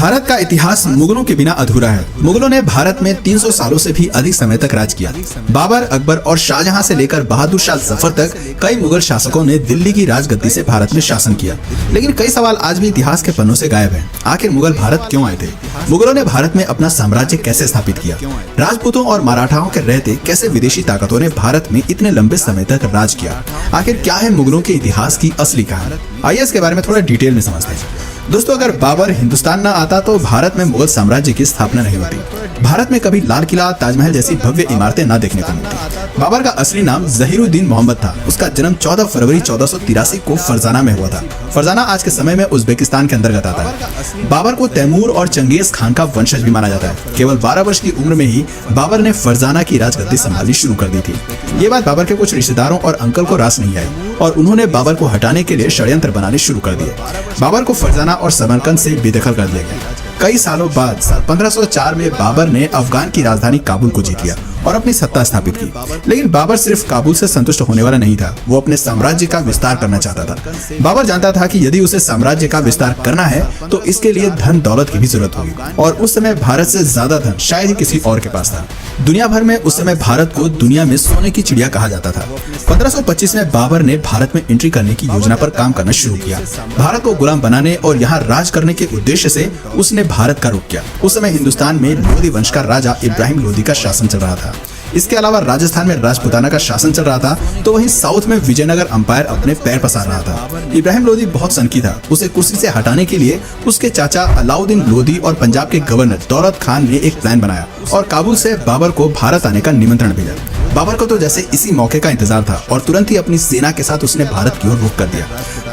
भारत का इतिहास मुगलों के बिना अधूरा है। मुगलों ने भारत में 300 सालों से भी अधिक समय तक राज किया। बाबर, अकबर और शाहजहां से लेकर बहादुर शाह जफर तक कई मुगल शासकों ने दिल्ली की राजगद्दी से भारत में शासन किया। लेकिन कई सवाल आज भी इतिहास के पन्नों से गायब हैं। आखिर मुगल भारत क्यों आए थे? मुगलों ने भारत में अपना साम्राज्य कैसे स्थापित किया? राजपूतों और मराठाओं के रहते कैसे विदेशी ताकतों ने भारत में इतने लंबे समय तक राज किया? आखिर क्या है मुगलों के इतिहास की असली कहानी? आइए इसके बारे में थोड़ा डिटेल में समझते हैं। दोस्तों, अगर बाबर हिंदुस्तान न आता तो भारत में मुगल साम्राज्य की स्थापना नहीं होती। भारत में कभी लाल किला, ताजमहल जैसी भव्य इमारतें न देखने को मिलती। बाबर का असली नाम जहीरुद्दीन मोहम्मद था। उसका जन्म 14 फरवरी 1483 को फरजाना में हुआ था। फरजाना आज के समय में उज्बेकिस्तान के अंतर्गत आता है। बाबर को तैमूर और चंगेज खान का वंशज भी माना जाता है। केवल 12 वर्ष की उम्र में ही बाबर ने फरजाना की राजगद्दी संभालनी शुरू कर दी थी। ये बात बाबर के कुछ रिश्तेदारों और अंकल को रास नहीं आई और उन्होंने बाबर को हटाने के लिए षड्यंत्र बनाने शुरू कर दिए। बाबर को फरजाना और समरकंद से बेदखल कर दिया गया। कई सालों बाद साल 1504 में बाबर ने अफगान की राजधानी काबुल को जीत लिया और अपनी सत्ता स्थापित की। लेकिन बाबर सिर्फ काबुल से संतुष्ट होने वाला नहीं था, वो अपने साम्राज्य का विस्तार करना चाहता था। बाबर जानता था कि यदि उसे साम्राज्य का विस्तार करना है तो इसके लिए धन दौलत की भी जरूरत होगी और उस समय भारत से ज्यादा धन शायद ही किसी और के पास था। दुनिया भर में उस समय भारत को दुनिया में सोने की चिड़िया कहा जाता था। 1525 में बाबर ने भारत में एंट्री करने की योजना पर काम करना शुरू किया। भारत को गुलाम बनाने और यहाँ राज करने के उद्देश्य से उसने भारत का रुख किया। उस समय हिंदुस्तान में लोधी वंश का राजा इब्राहिम लोधी का शासन चल रहा था। इसके अलावा राजस्थान में राजपुताना का शासन चल रहा था, तो वहीं साउथ में विजयनगर अंपायर अपने पैर पसार रहा था। इब्राहिम लोधी बहुत सनकी था। उसे कुर्सी से हटाने के लिए उसके चाचा अलाउद्दीन लोधी और पंजाब के गवर्नर दौलत खान ने एक प्लान बनाया और काबुल से बाबर को भारत आने का निमंत्रण भेजा। बाबर को तो जैसे इसी मौके का इंतजार था और तुरंत ही अपनी सेना के साथ उसने भारत की ओर रुख कर दिया।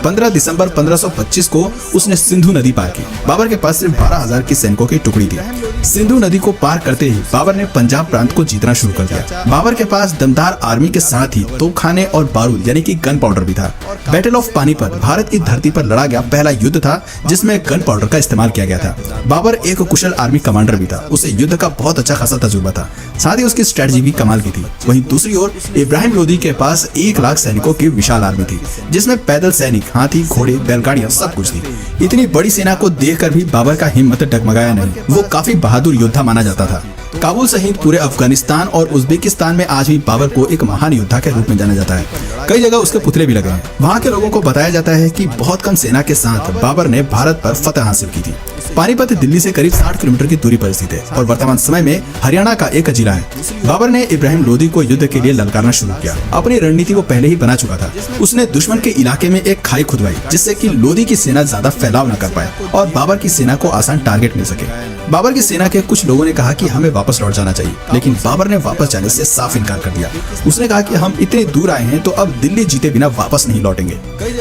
15 दिसंबर 1525 को उसने सिंधु नदी पार की। बाबर के पास सिर्फ 12,000 की सैनिकों की टुकड़ी थी। सिंधु नदी को पार करते ही बाबर ने पंजाब प्रांत को जीतना शुरू कर दिया। बाबर के पास दमदार आर्मी के साथ ही तोपखाने और बारूद यानी कि गन पाउडर भी था। बैटल ऑफ पानीपत भारत की धरती पर लड़ा गया पहला युद्ध था जिसमें गन पाउडर का इस्तेमाल किया गया था। बाबर एक कुशल आर्मी कमांडर भी था। उसे युद्ध का बहुत अच्छा खासा तजुर्बा था। साथ ही उसकी स्ट्रेटजी भी कमाल की थी। वहीं दूसरी ओर इब्राहिम लोधी के पास 1 लाख सैनिकों की विशाल आर्मी थी जिसमें पैदल सैनिक, हाथी, घोड़े, बैलगाड़ियां सब कुछ थी। इतनी बड़ी सेना को देखकर भी बाबर का हिम्मत डगमगाया नहीं। वो काफी बहादुर योद्धा माना जाता था। काबुल सहित पूरे अफगानिस्तान और उज्बेकिस्तान में आज भी बाबर को एक महान योद्धा के रूप में जाना जाता है। कई जगह उसके पुतले भी लगे हैं। वहाँ के लोगों को बताया जाता है कि बहुत कम सेना के साथ बाबर ने भारत पर फतह हासिल की थी। पानीपत दिल्ली से करीब 60 किलोमीटर की दूरी पर स्थित है और वर्तमान समय में हरियाणा का एक जिला है। बाबर ने इब्राहिम लोधी को युद्ध के लिए ललकारना शुरू किया। अपनी रणनीति वो पहले ही बना चुका था। उसने दुश्मन के इलाके में एक खाई खुदवाई जिससे कि लोधी की सेना ज्यादा फैलाव न कर पाए और बाबर की सेना को आसान टारगेट मिल सके। बाबर की सेना के कुछ लोगों ने कहा कि हमें वापस लौट जाना चाहिए, लेकिन बाबर ने वापस जाने से साफ इनकार कर दिया। उसने कहा कि हम इतने दूर आए हैं तो अब दिल्ली जीते बिना वापस नहीं लौटेंगे।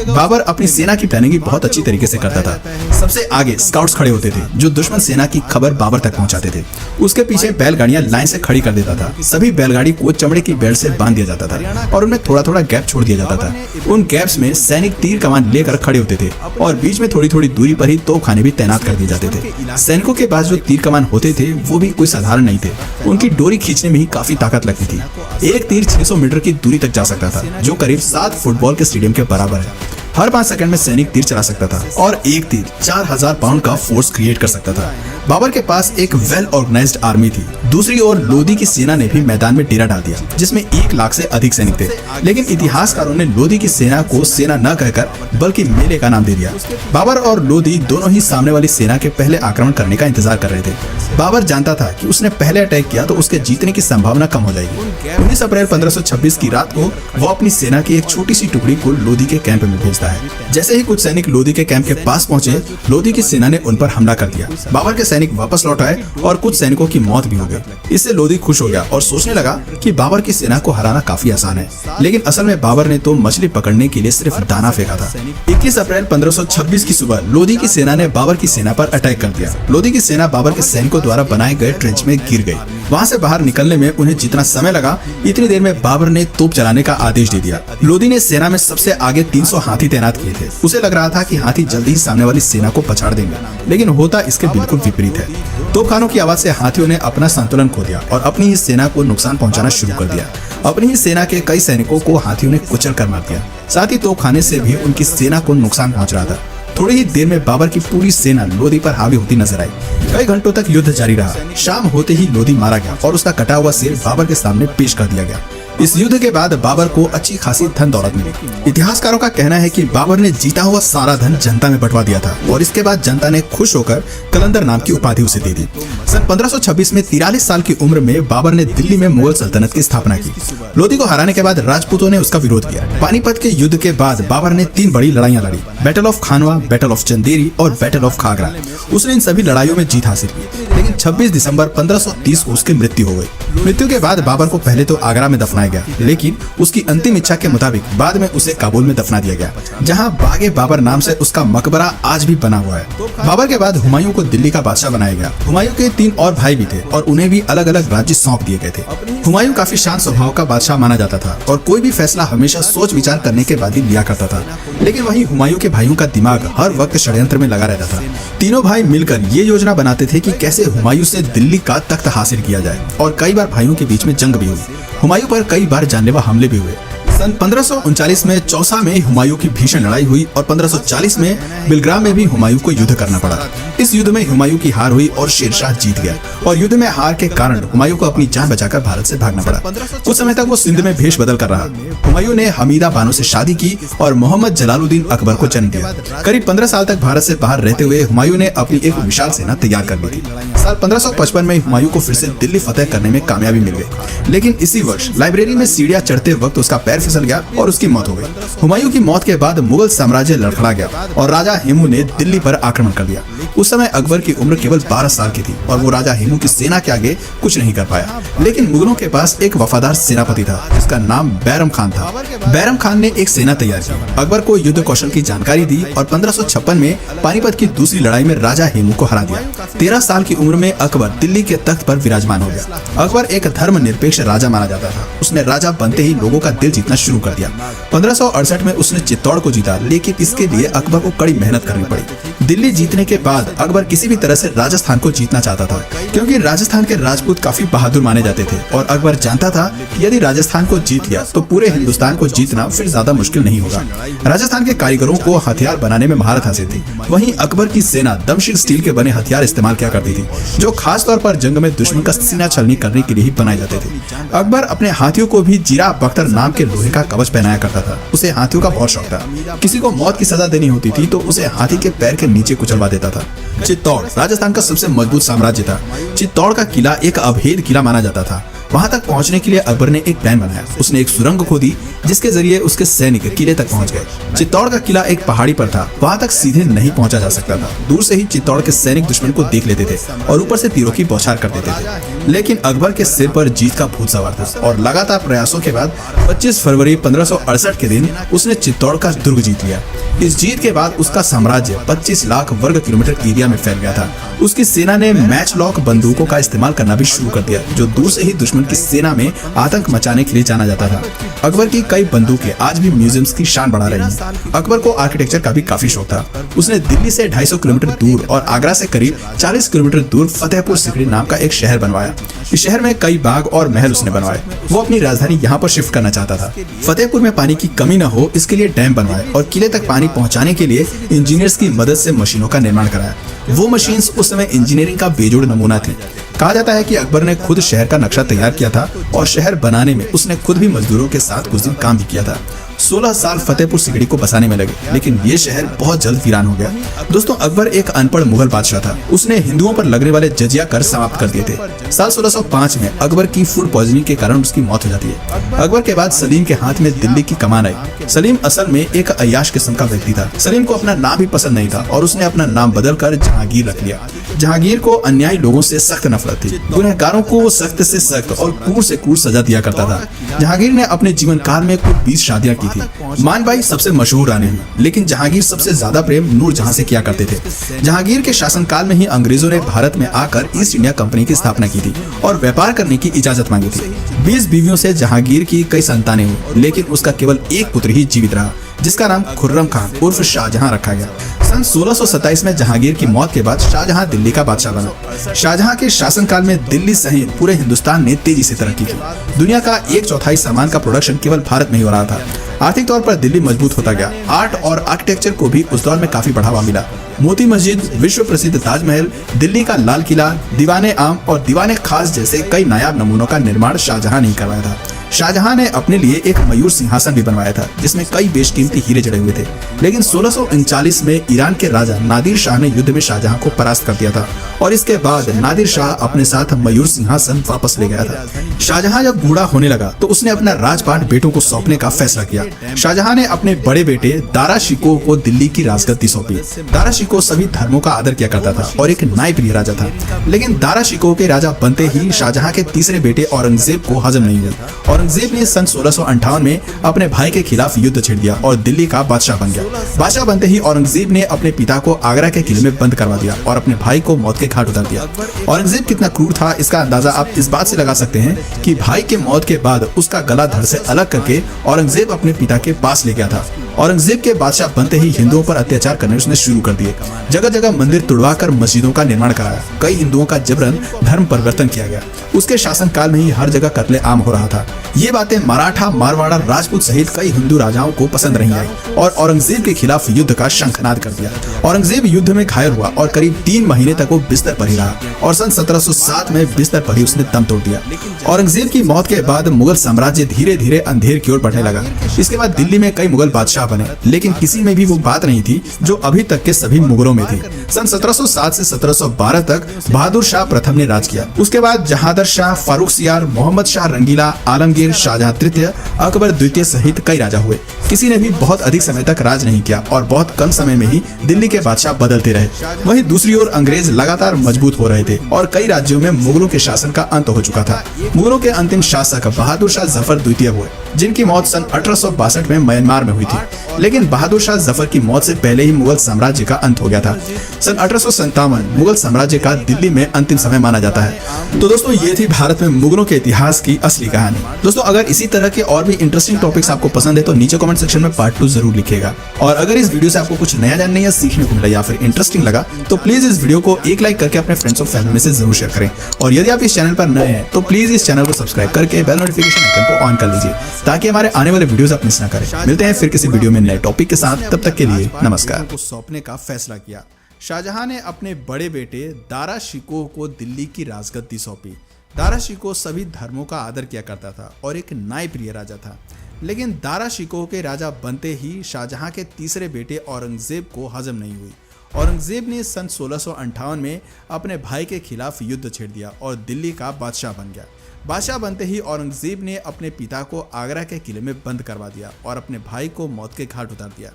बाबर अपनी सेना की प्लानिंग बहुत अच्छी तरीके से करता था। सबसे आगे स्काउट्स खड़े होते थे जो दुश्मन सेना की खबर बाबर तक पहुंचाते थे। उसके पीछे बैलगाड़ियां लाइन से खड़ी कर देता था। सभी बैलगाड़ी को चमड़े की बेल्ट से बांध दिया जाता था और उनमें थोड़ा थोड़ा गैप छोड़ दिया जाता था। उन गैप्स में सैनिक तीर कमान लेकर खड़े होते थे और बीच में थोड़ी थोड़ी दूरी पर ही तोपखाने भी तैनात कर दिए जाते थे। सैनिकों के पास जो तीर कमान होते थे वो भी कोई साधारण नहीं थे। उनकी डोरी खींचने में ही काफी ताकत लगती थी। एक तीर 600 मीटर की दूरी तक जा सकता था जो करीब 7 फुटबॉल के स्टेडियम के बराबर है। हर 5 सेकंड में सैनिक तीर चला सकता था और एक तीर 4000 पाउंड का फोर्स क्रिएट कर सकता था। बाबर के पास एक वेल ऑर्गेनाइज्ड आर्मी थी। दूसरी ओर लोधी की सेना ने भी मैदान में डेरा डाल दिया जिसमें 1 लाख से अधिक सैनिक थे। लेकिन इतिहासकारों ने लोधी की सेना को सेना न कहकर बल्कि मेले का नाम दे दिया। बाबर और लोधी दोनों ही सामने वाली सेना के पहले आक्रमण करने का इंतजार कर रहे थे। बाबर जानता था कि उसने पहले अटैक किया तो उसके जीतने की संभावना कम हो जाएगी। 19 अप्रैल 1526 की रात को वो अपनी सेना की एक छोटी सी टुकड़ी को लोधी के कैंप में भेजता है। जैसे ही कुछ सैनिक लोधी के कैंप के पास पहुंचे, लोधी की सेना ने उन पर हमला कर दिया। बाबर के सैनिक वापस लौट आए और कुछ सैनिकों की मौत भी हो गई। इससे लोधी खुश हो गया और सोचने लगा कि बाबर की सेना को हराना काफी आसान है। लेकिन असल में बाबर ने तो मछली पकड़ने के लिए सिर्फ दाना फेंका था। 21 अप्रैल 1526 की सुबह लोधी की सेना ने बाबर की सेना पर अटैक कर दिया। लोधी की सेना बाबर के सैनिकों द्वारा बनाए गए ट्रेंच में गिर गई। वहाँ से बाहर निकलने में उन्हें जितना समय लगा, इतनी देर में बाबर ने तोप चलाने का आदेश दे दिया। लोधी ने सेना में सबसे आगे 300 हाथी तैनात किए थे। उसे लग रहा था कि हाथी जल्दी ही सामने वाली सेना को पछाड़ देंगे, लेकिन होता इसके बिल्कुल विपरीत है। तोपखानों की आवाज से हाथियों ने अपना संतुलन खो दिया और अपनी ही सेना को नुकसान पहुंचाना शुरू कर दिया। अपनी ही सेना के कई सैनिकों को हाथियों ने कुचल कर मार दिया। साथ ही तोपखाने से भी उनकी सेना को नुकसान पहुंच रहा था। थोड़ी ही देर में बाबर की पूरी सेना लोदी पर हावी होती नजर आई। कई घंटों तक युद्ध जारी रहा। शाम होते ही लोदी मारा गया और उसका कटा हुआ सिर बाबर के सामने पेश कर दिया गया। इस युद्ध के बाद बाबर को अच्छी खासी धन दौलत मिली। इतिहासकारों का कहना है कि बाबर ने जीता हुआ सारा धन जनता में बंटवा दिया था और इसके बाद जनता ने खुश होकर कलंदर नाम की उपाधि उसे दे दी। सन 1526 में 43 साल की उम्र में बाबर ने दिल्ली में मुगल सल्तनत की स्थापना की। लोदी को हराने के बाद राजपूतों ने उसका विरोध किया। पानीपत के युद्ध के बाद बाबर ने 3 बड़ी लड़ाइयां लड़ी, battle of Khanwa, battle of Chanderi और बैटल ऑफ खागरा। उसने इन सभी लड़ाइयों में जीत हासिल की, लेकिन 26 दिसंबर 1530 को उसकी मृत्यु हो गई। मृत्यु के बाद बाबर को पहले तो आगरा में दफनाया गया, लेकिन उसकी अंतिम इच्छा के मुताबिक बाद में उसे काबुल में दफना दिया गया, जहां बागे बाबर नाम से उसका मकबरा आज भी बना हुआ है। बाबर के बाद हुमायूं को दिल्ली का बादशाह बनाया गया। हुमायूं के 3 और भाई भी थे और उन्हें भी अलग अलग राज्य सौंप दिए गए थे। हुमायूं काफी शांत स्वभाव का बादशाह माना जाता था और कोई भी फैसला हमेशा सोच विचार करने के बाद ही लिया करता था। लेकिन वहीं हुमायूं के भाइयों का दिमाग हर वक्त षड्यंत्र में लगा रहता था। तीनों भाई मिलकर ये योजना बनाते थे कि कैसे हुमायूं से दिल्ली का तख्त हासिल किया जाए और कई बार भाइयों के बीच में जंग भी हुई। हुमायूं पर कई बार जानलेवा हमले भी हुए। सन 1539 में चौसा में हुमायूं की भीषण लड़ाई हुई और 1540 में बिलग्राम में भी हुमायूं को युद्ध करना पड़ा। इस युद्ध में हुमायूं की हार हुई और शेरशाह जीत गया और युद्ध में हार के कारण हुमायूं को अपनी जान बचाकर भारत से भागना पड़ा। कुछ समय तक वो सिंध में भेष बदल कर रहा। हुमायूं ने हमीदा बानो से शादी की और मोहम्मद जलालुद्दीन अकबर को जन्म दिया। करीब 15 साल तक भारत से बाहर रहते हुए हुमायूं ने अपनी एक विशाल सेना तैयार कर ली थी। साल 1555 में हुमायूं को फिर से दिल्ली फतेह करने में कामयाबी मिल गई, लेकिन इसी वर्ष लाइब्रेरी में सीढ़ियां चढ़ते वक्त उसका पैर फिसल गया और उसकी मौत हो गई। हुमायूं की मौत के बाद मुगल साम्राज्य लड़खड़ा गया और राजा हेमू ने दिल्ली पर आक्रमण कर दिया। उस समय अकबर की उम्र केवल 12 साल की थी और वो राजा हेमू की सेना के आगे कुछ नहीं कर पाया। लेकिन मुगलों के पास एक वफादार सेनापति था जिसका नाम बैरम खान था। बैरम खान ने एक सेना तैयार की, अकबर को युद्ध कौशल की जानकारी दी और 1556 में पानीपत की दूसरी लड़ाई में राजा हेमू को हरा दिया। 13 साल की उम्र में अकबर दिल्ली के तख्त पर विराजमान हो गया। अकबर एक धर्मनिरपेक्ष राजा माना जाता था। उसने राजा बनते ही लोगों का दिल जीतना शुरू कर दिया। 1568 में उसने चित्तौड़ को जीता, लेकिन इसके लिए अकबर को कड़ी मेहनत करनी पड़ी। दिल्ली जीतने के बाद अकबर किसी भी तरह से राजस्थान को जीतना चाहता था, क्योंकि राजस्थान के राजपूत काफी बहादुर माने जाते थे और अकबर जानता था कि यदि राजस्थान को जीत लिया तो पूरे हिंदुस्तान को जीतना फिर ज्यादा मुश्किल नहीं होगा। राजस्थान के कारीगरों को हथियार बनाने में महारत हासिल थी। वहीं अकबर की सेना दमशील स्टील के बने हथियार इस्तेमाल किया करती थी, जो खास तौर पर जंग में दुश्मन का सीना छलनी करने के लिए ही बनाए जाते थे। अकबर अपने हाथियों को भी जीरा बख्तर नाम के लोहे का कवच पहनाया करता था। उसे हाथियों का बहुत शौक था। किसी को मौत की सजा देनी होती थी तो उसे हाथी के पैर के नीचे कुचलवा देता था। चित्तौड़ राजस्थान का सबसे मजबूत साम्राज्य था। चित्तौड़ का किला एक अभेद किला माना जाता था। वहां तक पहुंचने के लिए अकबर ने एक प्लान बनाया। उसने एक सुरंग खोदी जिसके जरिए उसके सैनिक किले तक पहुंच गए। चित्तौड़ का किला एक पहाड़ी पर था, वहां तक सीधे नहीं पहुंचा जा सकता था। दूर से ही चित्तौड़ के सैनिक दुश्मन को देख लेते थे और ऊपर से तीरों की बौछार कर देते थे। लेकिन अकबर के सिर पर जीत का भूत सवार था और लगातार प्रयासों के बाद 25 फरवरी 1568 के दिन उसने चित्तौड़ का दुर्ग जीत लिया। इस जीत के बाद उसका साम्राज्य 25 लाख वर्ग किलोमीटर एरिया में फैल गया था। उसकी सेना ने मैच लॉक बंदूकों का इस्तेमाल करना भी शुरू कर दिया, जो दूर से ही दुश्मन की सेना में आतंक मचाने के लिए जाना जाता था। अकबर की कई बंदूकें आज भी म्यूजियम्स की शान बढ़ा रही हैं। अकबर को आर्किटेक्चर का भी काफी शौक था। उसने दिल्ली से 250 किलोमीटर दूर और आगरा से करीब 40 किलोमीटर दूर फतेहपुर सिकरी नाम का एक शहर बनवाया। इस शहर में कई बाग और महल उसने बनवाए। वो अपनी राजधानी यहाँ पर शिफ्ट करना चाहता था। फतेहपुर में पानी की कमी न हो इसके लिए डैम बनवाए और किले तक पानी पहुँचाने के लिए इंजीनियर्स की मदद से मशीनों का निर्माण कराया। वो मशीन्स उस समय इंजीनियरिंग का बेजोड़ नमूना थी। कहा जाता है कि अकबर ने खुद शहर का नक्शा तैयार किया था और शहर बनाने में उसने खुद भी मजदूरों के साथ कुछ दिन काम भी किया था। 16 साल फतेहपुर सिकरी को बसाने में लगे, लेकिन ये शहर बहुत जल्द वीरान हो गया। दोस्तों, अकबर एक अनपढ़ मुगल बादशाह था। उसने हिंदुओं पर लगने वाले जजिया कर समाप्त कर दिए थे। साल 1605 में अकबर की फूड पॉइजनिंग के कारण उसकी मौत हो जाती है। अकबर के बाद सलीम के हाथ में दिल्ली की कमान आई। सलीम असल में एक अय्याश किस्म का व्यक्ति था। सलीम को अपना नाम भी पसंद नहीं था और उसने अपना नाम बदलकर जहांगीर रख लिया। जहांगीर को अन्यायी लोगों से सख्त नफरत थी। गुनहगारों को वो सख्त से सख्त और क्रूर से क्रूर सजा दिया करता था। जहांगीर ने अपने जीवन काल में कुल 20 शादियां की थी। मानबाई सबसे मशहूर रानी हुई, लेकिन जहांगीर सबसे ज्यादा प्रेम नूरजहां से किया करते थे। जहांगीर के शासनकाल में ही अंग्रेजों ने भारत में आकर ईस्ट इंडिया कंपनी की स्थापना की थी और व्यापार करने की इजाजत मांगी थी। 20 बीवियों से जहांगीर की कई संतानें हुई, लेकिन उसका केवल एक पुत्र ही जीवित रहा, जिसका नाम खुर्रम खान उर्फ शाहजहां रखा गया। सन 1627 में जहांगीर की मौत के बाद शाहजहां दिल्ली का बादशाह बना। शाहजहां के शासनकाल में दिल्ली सहित पूरे हिंदुस्तान ने तेजी से तरक्की की। दुनिया का 1/4 सामान का प्रोडक्शन केवल भारत में ही हो रहा था। आर्थिक तौर पर दिल्ली मजबूत होता गया। आर्ट और आर्किटेक्चर को भी उस दौर में काफी बढ़ावा मिला। मोती मस्जिद, विश्व प्रसिद्ध ताजमहल, दिल्ली का लाल किला, दीवाने आम और दीवाने खास जैसे कई नायाब नमूनों का निर्माण शाहजहां ने करवाया था। शाहजहां ने अपने लिए एक मयूर सिंहासन भी बनवाया था जिसमें कई बेशकीमती हीरे जड़े हुए थे। लेकिन 1639 में ईरान के राजा नादिर शाह ने युद्ध में शाहजहां को परास्त कर दिया था और इसके बाद नादिर शाह अपने साथ मयूर सिंहासन वापस ले गया था। शाहजहां जब बूढ़ा होने लगा तो उसने अपना राजपाट बेटों को सौंपने का फैसला किया। शाहजहां ने अपने बड़े बेटे दारा शिकोह को दिल्ली की राजगद्दी सौंपी। दारा शिकोह सभी धर्मों का आदर किया करता था और एक न्यायप्रिय राजा था। लेकिन दारा शिकोह के राजा बनते ही शाहजहां के तीसरे बेटे औरंगजेब को हजम नहीं हुई। औरंगजेब ने सन 1658 में अपने भाई के खिलाफ युद्ध छेड़ दिया और दिल्ली का बादशाह बन गया। बादशाह बनते ही औरंगजेब ने अपने पिता को आगरा के किले में बंद करवा दिया और अपने भाई को मौत के घाट उतार दिया। औरंगजेब कितना क्रूर था इसका अंदाजा आप इस बात से लगा सकते हैं कि भाई के मौत के बाद उसका गला धड़ से अलग करके औरंगजेब अपने पिता के पास ले गया था। औरंगजेब के बादशाह बनते ही हिंदुओं पर अत्याचार करने उसने शुरू कर दिए। जगह जगह मंदिर तुड़वाकर मस्जिदों का निर्माण कराया। कई हिंदुओं का जबरन धर्म परिवर्तन किया गया। उसके शासनकाल में ही हर जगह कत्ले आम हो रहा था। ये बातें मराठा, मारवाड़ा, राजपूत सहित कई हिंदू राजाओं को पसंद नहीं आई और औरंगजेब के खिलाफ युद्ध का शंखनाद कर दिया। औरंगजेब युद्ध में घायल हुआ और करीब 3 महीने तक वो बिस्तर पर ही रहा और सन 1707 में बिस्तर पर ही उसने दम तोड़ दिया। औरंगजेब की मौत के बाद मुगल साम्राज्य धीरे धीरे अंधेर की ओर बढ़ने लगा। इसके बाद दिल्ली में कई मुगल बादशाह बने, लेकिन किसी में भी वो बात नहीं थी जो अभी तक के सभी मुगलों में थी। सन 1707 से 1712 तक बहादुर शाह प्रथम ने राज किया। उसके बाद जहांदर शाह, फारुखसियार, मोहम्मद शाह रंगीला, आलमगीर, शाहजहां तृतीय, अकबर द्वितीय सहित कई राजा हुए। किसी ने भी बहुत अधिक समय तक राज नहीं किया और बहुत कम समय में ही दिल्ली के बादशाह बदलते रहे। वहीं दूसरी ओर अंग्रेज लगातार मजबूत हो रहे थे और कई राज्यों में मुगलों के शासन का अंत हो चुका था। मुगलों के अंतिम शासक बहादुर शाह जफर द्वितीय हुए, जिनकी मौत सन 1862 में म्यांमार में हुई थी। लेकिन बहादुर शाह जफर की मौत से पहले ही मुगल साम्राज्य का अंत हो गया था। सन 1857 मुगल साम्राज्य का दिल्ली में अंतिम समय माना जाता है। तो दोस्तों ये थी भारत में मुगलों के इतिहास की असली कहानी। दोस्तों अगर इसी तरह के और भी इंटरेस्टिंग टॉपिक्स आपको पसंद है तो नीचे कमेंट सेक्शन में पार्ट 2 जरूर लिखिएगा। और अगर इस वीडियो से आपको कुछ नया जानने या सीखने को मिला या फिर इंटरेस्टिंग लगा तो प्लीज इस वीडियो को एक लाइक करके अपने फ्रेंड्स और फैमिली से जरूर शेयर करें। और यदि आप इस चैनल पर नए हैं तो प्लीज इस चैनल को सब्सक्राइब करके बेल नोटिफिकेशन आइकन को ऑन कर लीजिए ताकि हमारे आने वाले वीडियोस आप मिस ना करें। मिलते हैं फिर किसी वीडियो में नए टॉपिक के साथ, तब तक के लिए नमस्कार। को सौंपने का फैसला किया। शाहजहां ने अपने बड़े बेटे दारा शिकोह को दिल्ली की राजगद्दी सौंपी। दारा शिकोह सभी धर्मों का आदर किया करता था और एक न्यायप्रिय राजा था। लेकिन दारा शिकोह के राजा बनते ही शाहजहां के तीसरे बेटे औरंगजेब को हजम नहीं हुई। औरंगजेब ने सन 1658 में अपने भाई के खिलाफ युद्ध छेड़ दिया और दिल्ली का बादशाह बन गया। बादशाह बनते ही औरंगजेब ने अपने पिता को आगरा के किले में बंद करवा दिया और अपने भाई को मौत के घाट उतार दिया।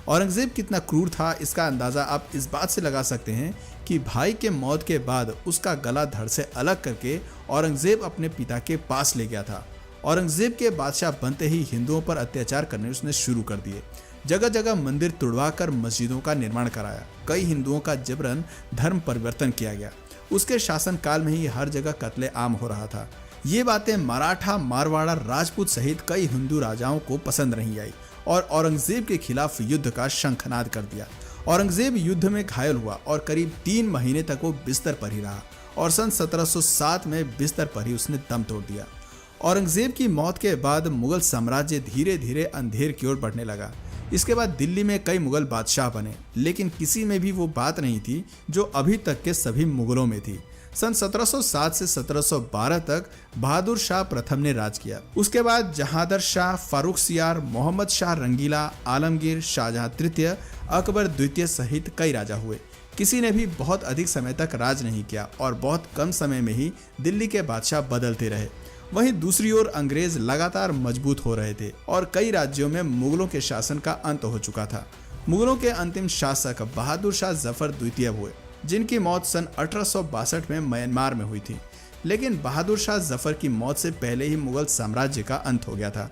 औरंगजेब कितना क्रूर था इसका अंदाजा आप इस बात से लगा सकते हैं कि भाई के मौत के बाद उसका गला धड़ से अलग करके औरंगजेब अपने पिता के पास ले गया था। औरंगजेब के बादशाह बनते ही हिंदुओं पर अत्याचार करने उसने शुरू कर दिए। जगह जगह मंदिर तुड़वाकर मस्जिदों का निर्माण कराया। कई हिंदुओं का जबरन धर्म परिवर्तन किया गया। उसके शासनकाल में ही हर जगह कत्ले आम हो रहा था। ये बातें मराठा, मारवाड़ा, राजपूत सहित कई हिंदू राजाओं को पसंद नहीं आई और औरंगजेब के खिलाफ युद्ध का शंखनाद कर दिया। औरंगजेब युद्ध में घायल हुआ और करीब 3 महीने तक वो बिस्तर पर ही रहा और सन 1707 में बिस्तर पर ही उसने दम तोड़ दिया। औरंगजेब की मौत के बाद मुगल साम्राज्य धीरे धीरे अंधेर की ओर बढ़ने लगा। इसके बाद दिल्ली में कई मुगल बादशाह बने, लेकिन किसी में भी वो बात नहीं थी जो अभी तक के सभी मुगलों में थी। सन 1707 से 1712 तक बहादुर शाह प्रथम ने राज किया। उसके बाद जहांदर शाह, फारुखसियार, मोहम्मद शाह रंगीला, आलमगीर, शाहजहां तृतीय, अकबर द्वितीय सहित कई राजा हुए। किसी ने भी बहुत अधिक समय तक राज नहीं किया और बहुत कम समय में ही दिल्ली के बादशाह बदलते रहे। वहीं दूसरी ओर अंग्रेज लगातार मजबूत हो रहे थे और कई राज्यों में मुगलों के शासन का अंत हो चुका था। मुगलों के अंतिम शासक बहादुर शाह जफर द्वितीय हुए, जिनकी मौत सन 1862 में म्यांमार में हुई थी। लेकिन बहादुर शाह जफर की मौत से पहले ही मुगल साम्राज्य का अंत हो गया था।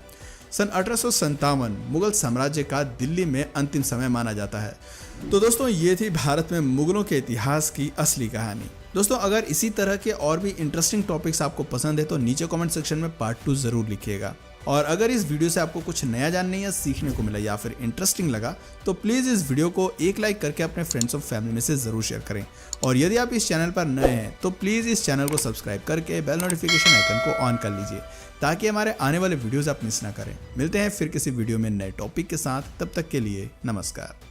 सन 1857 मुगल साम्राज्य का दिल्ली में अंतिम समय माना जाता है। तो दोस्तों ये थी भारत में मुगलों के इतिहास की असली कहानी। दोस्तों अगर इसी तरह के और भी इंटरेस्टिंग टॉपिक्स आपको पसंद है तो नीचे कमेंट सेक्शन में पार्ट 2 जरूर लिखिएगा। और अगर इस वीडियो से आपको कुछ नया जानने या सीखने को मिला या फिर इंटरेस्टिंग लगा तो प्लीज़ इस वीडियो को एक लाइक करके अपने फ्रेंड्स और फैमिली में से ज़रूर शेयर करें। और यदि आप इस चैनल पर नए हैं तो प्लीज़ इस चैनल को सब्सक्राइब करके बेल नोटिफिकेशन आइकन को ऑन कर लीजिए ताकि हमारे आने वाले वीडियोज़ आप मिस ना करें। मिलते हैं फिर किसी वीडियो में नए टॉपिक के साथ, तब तक के लिए नमस्कार।